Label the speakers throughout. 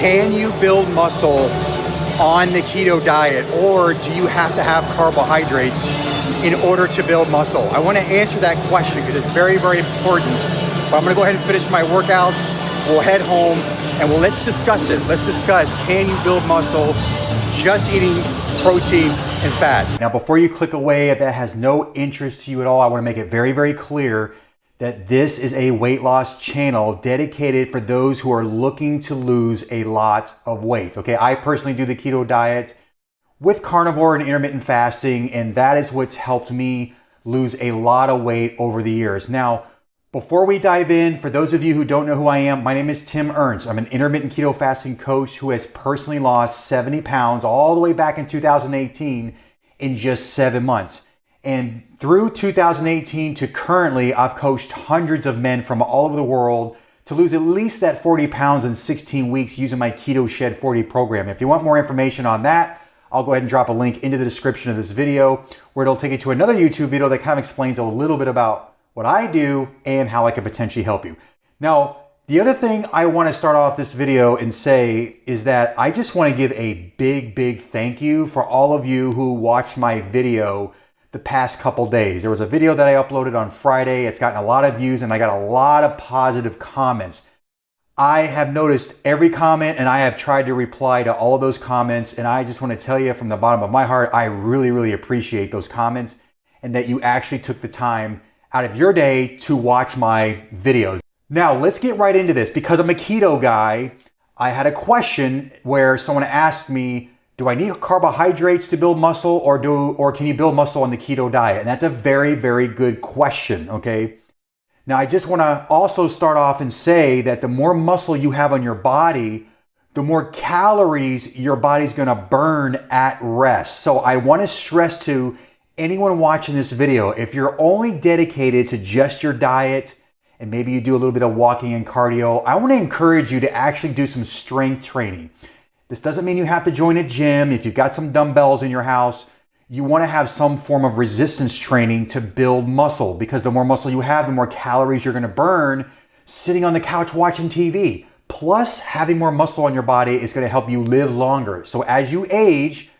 Speaker 1: Can you build muscle on the keto diet, or do you have to have carbohydrates in order to build muscle? I want to answer that question because it's very, very important. But I'm going to go ahead and finish my workout. We'll head home and let's discuss it. Let's discuss, can you build muscle just eating protein and fats? Now, before you click away, if that has no interest to you at all, I want to make it very, very clear that this is a weight loss channel dedicated for those who are looking to lose a lot of weight. Okay, I personally do the keto diet with carnivore and intermittent fasting, and that is what's helped me lose a lot of weight over the years. Now, before we dive in, for those of you who don't know who I am, my name is Tim Ernst. I'm an intermittent keto fasting coach who has personally lost 70 pounds all the way back in 2018 in just 7 months. And through 2018 to currently, I've coached hundreds of men from all over the world to lose at least that 40 pounds in 16 weeks using my Keto Shed 40 program. If you want more information on that, I'll go ahead and drop a link into the description of this video where it'll take you to another YouTube video that kind of explains a little bit about what I do and how I can potentially help you. Now, the other thing I want to start off this video and say is that I just want to give a big, big thank you for all of you who watched my video the past couple days. There was a video that I uploaded on Friday. It's gotten a lot of views and I got a lot of positive comments. I have noticed every comment and I have tried to reply to all of those comments, and I just want to tell you from the bottom of my heart, I really, really appreciate those comments and that you actually took the time out of your day to watch my videos. Now, let's get right into this. Because I'm a keto guy, I had a question where someone asked me, do I need carbohydrates to build muscle, or can you build muscle on the keto diet? And that's a very, very good question, okay? Now, I just want to also start off and say that the more muscle you have on your body, the more calories your body's going to burn at rest. So I want to stress to anyone watching this video, if you're only dedicated to just your diet and maybe you do a little bit of walking and cardio, I want to encourage you to actually do some strength training. This doesn't mean you have to join a gym. If you've got some dumbbells in your house, you want to have some form of resistance training to build muscle, because the more muscle you have, the more calories you're going to burn sitting on the couch watching TV. Plus, having more muscle on your body is going to help you live longer. So as you age,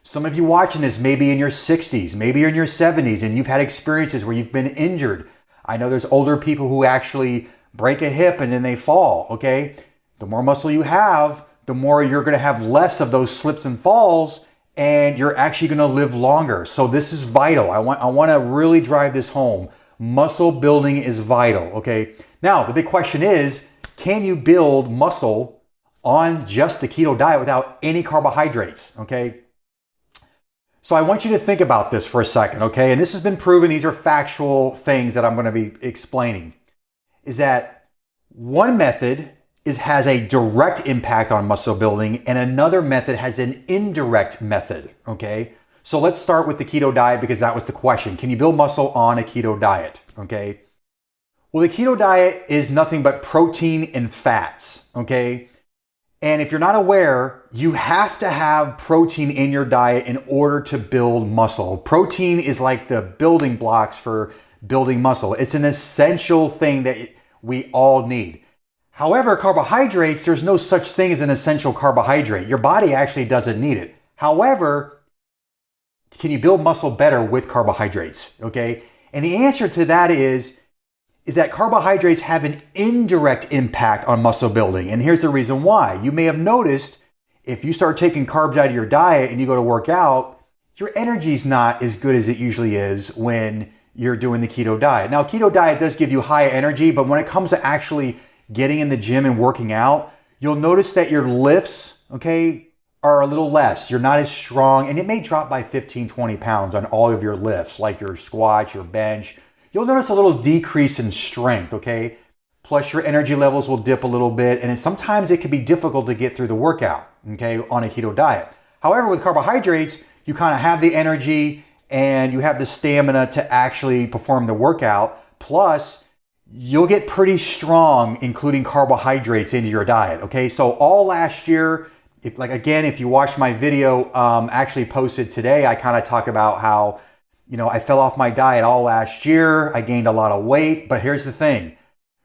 Speaker 1: some of you watching this may be in your 60s, maybe you're in your 70s, and you've had experiences where you've been injured. I know there's older people who actually break a hip and then they fall, okay? The more muscle you have, the more you're going to have less of those slips and falls, and you're actually going to live longer. So this is vital. I want to really drive this home. Muscle building is vital, okay? Now, the big question is, can you build muscle on just the keto diet without any carbohydrates, okay? So I want you to think about this for a second, okay? And this has been proven. These are factual things that I'm going to be explaining. Is that one method has a direct impact on muscle building, and another method has an indirect method, okay? So let's start with the keto diet, because that was the question. Can you build muscle on a keto diet, okay? Well, the keto diet is nothing but protein and fats, okay? And if you're not aware, you have to have protein in your diet in order to build muscle. Protein is like the building blocks for building muscle. It's an essential thing that we all need. However, carbohydrates, there's no such thing as an essential carbohydrate. Your body actually doesn't need it. However, can you build muscle better with carbohydrates, okay? And the answer to that is that carbohydrates have an indirect impact on muscle building. And here's the reason why. You may have noticed if you start taking carbs out of your diet and you go to work out, your energy's not as good as it usually is when you're doing the keto diet. Now, keto diet does give you high energy, but when it comes to actually getting in the gym and working out, you'll notice that your lifts, okay, are a little less. You're not as strong, and it may drop by 15, 20 pounds on all of your lifts, like your squats, your bench. You'll notice a little decrease in strength, okay? Plus your energy levels will dip a little bit, and sometimes it can be difficult to get through the workout, okay, on a keto diet. However, with carbohydrates, you kind of have the energy and you have the stamina to actually perform the workout. Plus, you'll get pretty strong including carbohydrates into your diet, okay? So all last year, if you watched my video actually posted today, I kind of talk about how, I fell off my diet all last year. I gained a lot of weight, but here's the thing.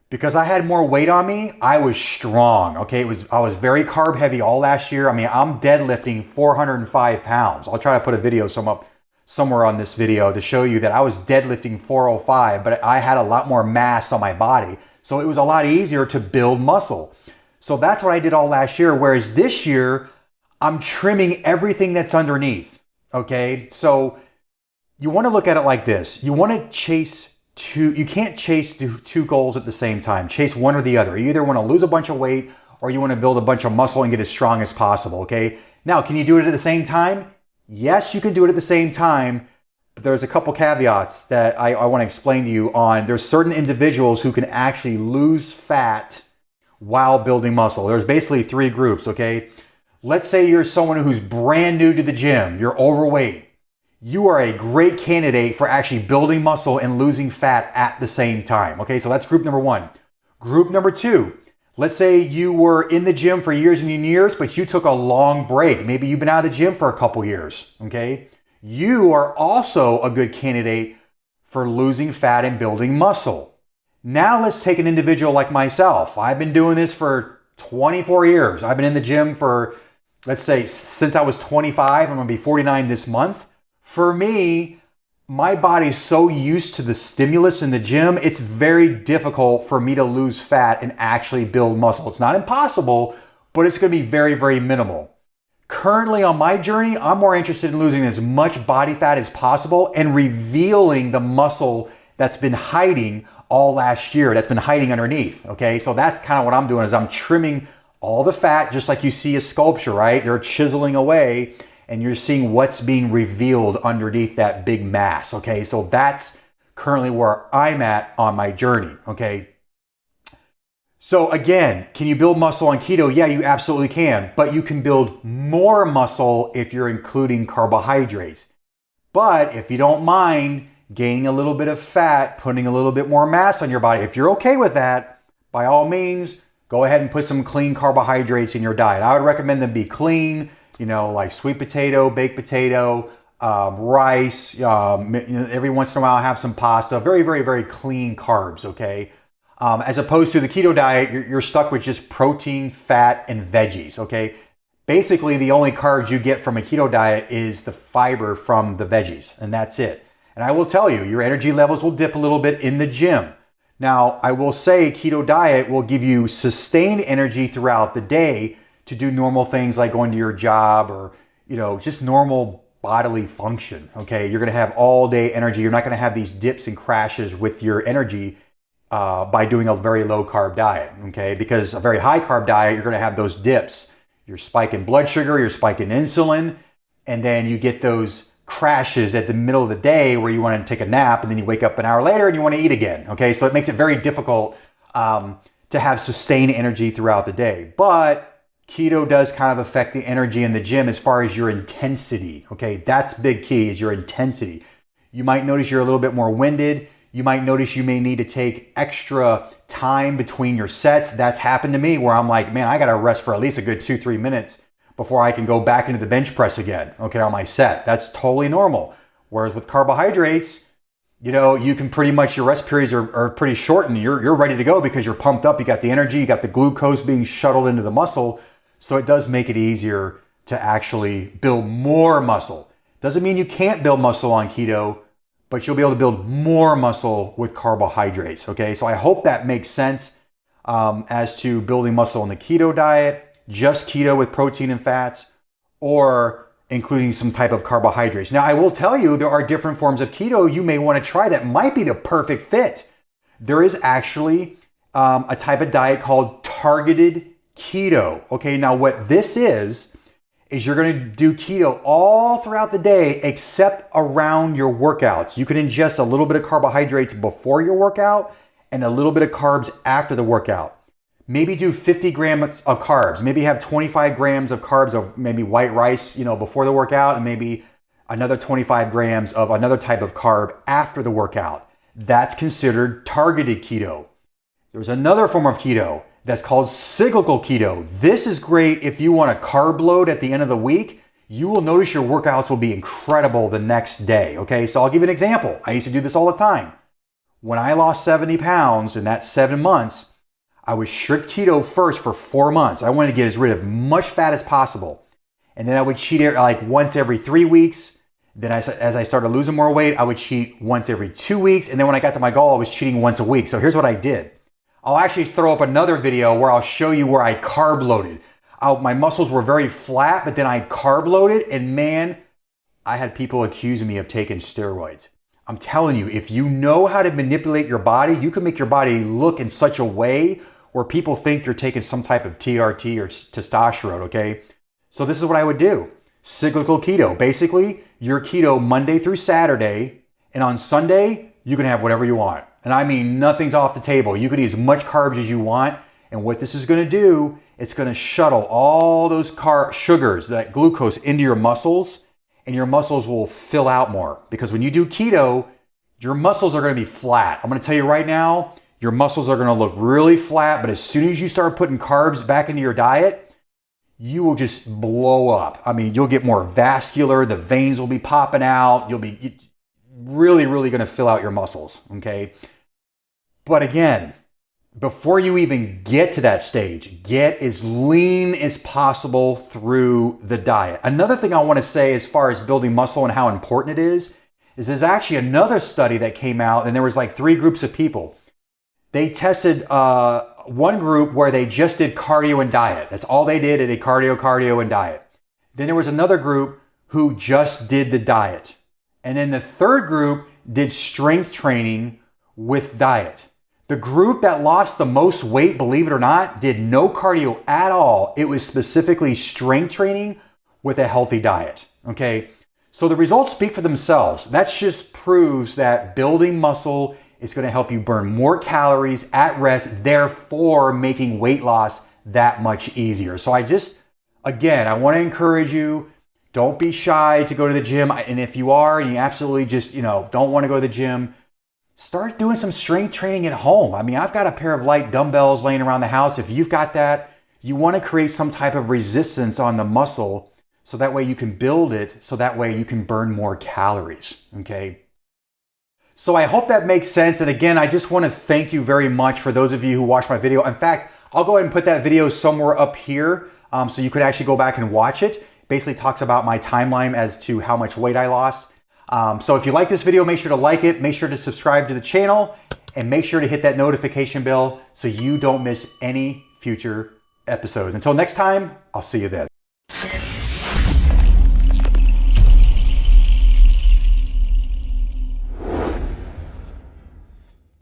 Speaker 1: Because I had more weight on me, I was strong, okay? I was very carb heavy all last year. I mean, I'm deadlifting 405 pounds. I'll try to put a video somewhere on this video to show you that I was deadlifting 405, but I had a lot more mass on my body. So it was a lot easier to build muscle. So that's what I did all last year. Whereas this year, I'm trimming everything that's underneath, okay? So you want to look at it like this. You want to chase you can't chase two goals at the same time. Chase one or the other. You either want to lose a bunch of weight or you want to build a bunch of muscle and get as strong as possible, okay? Now, can you do it at the same time? Yes, you can do it at the same time, but there's a couple caveats that I want to explain to you on. There's certain individuals who can actually lose fat while building muscle. There's basically 3 groups, okay? Let's say you're someone who's brand new to the gym, you're overweight. You are a great candidate for actually building muscle and losing fat at the same time. Okay, so that's group number 1. Group number 2, let's say you were in the gym for years and years, but you took a long break. Maybe you've been out of the gym for a couple years, okay? You are also a good candidate for losing fat and building muscle. Now let's take an individual like myself. I've been doing this for 24 years. I've been in the gym for, let's say, since I was 25. I'm gonna be 49 this month. For me, my body's so used to the stimulus in the gym, it's very difficult for me to lose fat and actually build muscle. It's not impossible, but it's gonna be very, very minimal. Currently on my journey, I'm more interested in losing as much body fat as possible and revealing the muscle that's been hiding all last year, that's been hiding underneath, okay? So that's kind of what I'm doing, is I'm trimming all the fat, just like you see a sculpture, right? They're chiseling away, and you're seeing what's being revealed underneath that big mass, okay? So that's currently where I'm at on my journey, okay? So again, can you build muscle on keto? Yeah, you absolutely can, but you can build more muscle if you're including carbohydrates. But if you don't mind gaining a little bit of fat, putting a little bit more mass on your body, if you're okay with that, by all means, go ahead and put some clean carbohydrates in your diet. I would recommend them be clean, you know, like sweet potato, baked potato, rice, every once in a while have some pasta, very, very, very clean carbs, okay? As opposed to the keto diet, you're stuck with just protein, fat, and veggies, okay? Basically, the only carbs you get from a keto diet is the fiber from the veggies, and that's it. And I will tell you, your energy levels will dip a little bit in the gym. Now, I will say keto diet will give you sustained energy throughout the day to do normal things like going to your job or, you know, just normal bodily function, okay? You're gonna have all day energy. You're not gonna have these dips and crashes with your energy by doing a very low carb diet, okay? Because a very high carb diet, you're gonna have those dips. You're spiking blood sugar, you're spiking insulin, and then you get those crashes at the middle of the day where you wanna take a nap and then you wake up an hour later and you wanna eat again, okay? So it makes it very difficult to have sustained energy throughout the day. But keto does kind of affect the energy in the gym as far as your intensity, okay? That's big key, is your intensity. You might notice you're a little bit more winded. You might notice you may need to take extra time between your sets. That's happened to me where I'm like, man, I gotta rest for at least a good 2-3 minutes before I can go back into the bench press again, okay, on my set. That's totally normal. Whereas with carbohydrates, you know, you can pretty much, your rest periods are pretty short and you're ready to go because you're pumped up, you got the energy, you got the glucose being shuttled into the muscle. So it does make it easier to actually build more muscle. Doesn't mean you can't build muscle on keto, but you'll be able to build more muscle with carbohydrates, okay? So I hope that makes sense as to building muscle on the keto diet, just keto with protein and fats, or including some type of carbohydrates. Now, I will tell you, there are different forms of keto you may want to try that might be the perfect fit. There is actually a type of diet called targeted keto. Okay, now what this is you're going to do keto all throughout the day except around your workouts. You can ingest a little bit of carbohydrates before your workout and a little bit of carbs after the workout. Maybe do 50 grams of carbs. Maybe have 25 grams of carbs of maybe white rice, you know, before the workout, and maybe another 25 grams of another type of carb after the workout. That's considered targeted keto. There's another form of keto that's called cyclical keto. This is great if you want a carb load at the end of the week. You will notice your workouts will be incredible the next day, okay? So I'll give you an example. I used to do this all the time. when I lost 70 pounds in that 7 months, I was strict keto first for 4 months. I wanted to get as rid of much fat as possible. And then I would cheat like once every 3 weeks. Then as I started losing more weight, I would cheat once every 2 weeks. And then when I got to my goal, I was cheating once a week. So here's what I did. I'll actually throw up another video where I'll show you where I carb loaded. My muscles were very flat, but then I carb loaded, and man, I had people accusing me of taking steroids. I'm telling you, if you know how to manipulate your body, you can make your body look in such a way where people think you're taking some type of TRT or testosterone, okay? So this is what I would do. Cyclical keto. Basically, you're keto Monday through Saturday, and on Sunday, you can have whatever you want. And I mean, nothing's off the table. You can eat as much carbs as you want, and what this is gonna do, it's gonna shuttle all those sugars, that glucose, into your muscles, and your muscles will fill out more. Because when you do keto, your muscles are gonna be flat. I'm gonna tell you right now, your muscles are gonna look really flat, but as soon as you start putting carbs back into your diet, you will just blow up. I mean, you'll get more vascular, the veins will be popping out, you'll be really, really gonna fill out your muscles, okay? But again, before you even get to that stage, get as lean as possible through the diet. Another thing I wanna say as far as building muscle and how important it is there's actually another study that came out, and there was like 3 groups of people. They tested one group where they just did cardio and diet. That's all they did. They did cardio, and diet. Then there was another group who just did the diet. And then the third group did strength training with diet. The group that lost the most weight, believe it or not, did no cardio at all. It was specifically strength training with a healthy diet, okay? So the results speak for themselves. That just proves that building muscle is going to help you burn more calories at rest, therefore making weight loss that much easier. So I want to encourage you, don't be shy to go to the gym. And if you are, and you absolutely just, don't want to go to the gym, start doing some strength training at home. I mean, I've got a pair of light dumbbells laying around the house. If you've got that, you want to create some type of resistance on the muscle so that way you can build it, so that way you can burn more calories, okay? So I hope that makes sense. And again, I just want to thank you very much for those of you who watched my video. In fact, I'll go ahead and put that video somewhere up here so you could actually go back and watch it. Basically talks about my timeline as to how much weight I lost. So if you like this video, make sure to like it, make sure to subscribe to the channel, and make sure to hit that notification bell so you don't miss any future episodes. Until next time, I'll see you then.